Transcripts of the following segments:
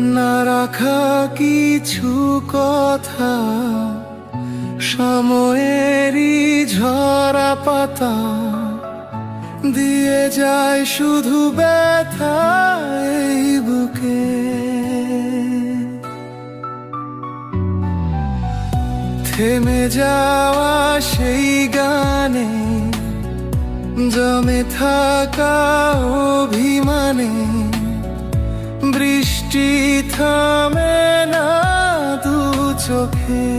না রাখা কিছু কথা, সময়েরই ঝরা পাতা দিয়ে যায় শুধু ব্যথা এই বুকে। থেমে যাওয়া সেই গানে, জমে থাকা অভিমানে, বৃষ্টি থামে না দু চোখে।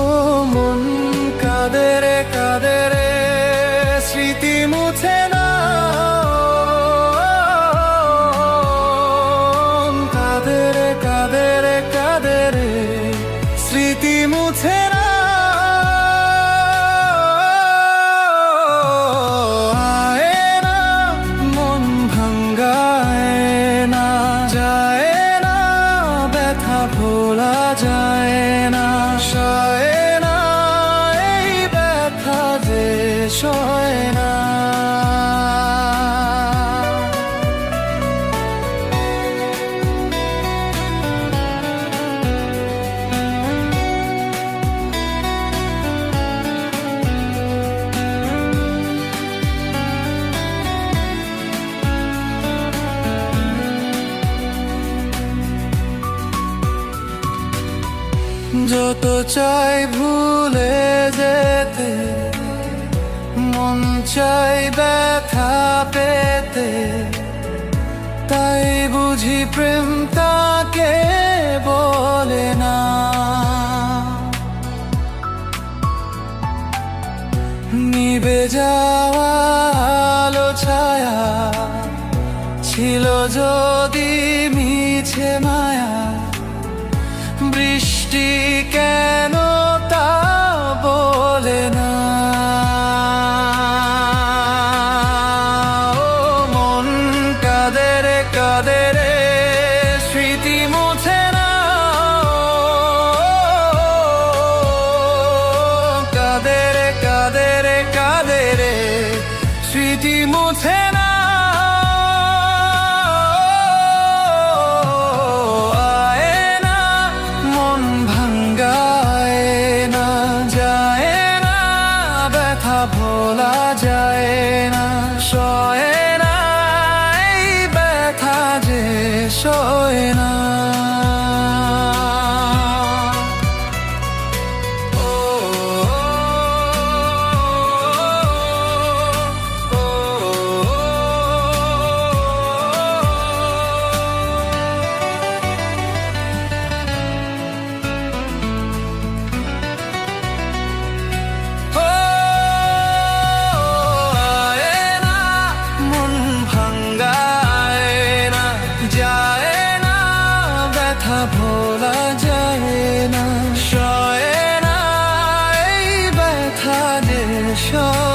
ও মন কাঁদে রে কাঁদে রে, স্মৃতি মুছে না। কাঁদে রে কাঁদে রে কাঁদে রে, স্মৃতি মুছে না। ভোলা যায় না, সয় না এই ব্যথা যে সয় না। যত চাই ভুলে যেতে, মন চাই ব্যথা পেতে, তাই বুঝি প্রেম তাকে বলে না। নিভে যাওয়া আলো ছায়া ছিল যদি মিছে মায়া, বৃষ্টি কেন তা বলে না। ও মন কাঁদে রে কাঁদে রে, স্মৃতি মুছে না। কাঁদে রে কাঁদে রে কাঁদে রে, স্মৃতি মুছে না। ভোলা যায় না, সয় না এই ব্যথা যে সয় না। ভোলা যায় না, সয় না এই ব্যথা যে সয়।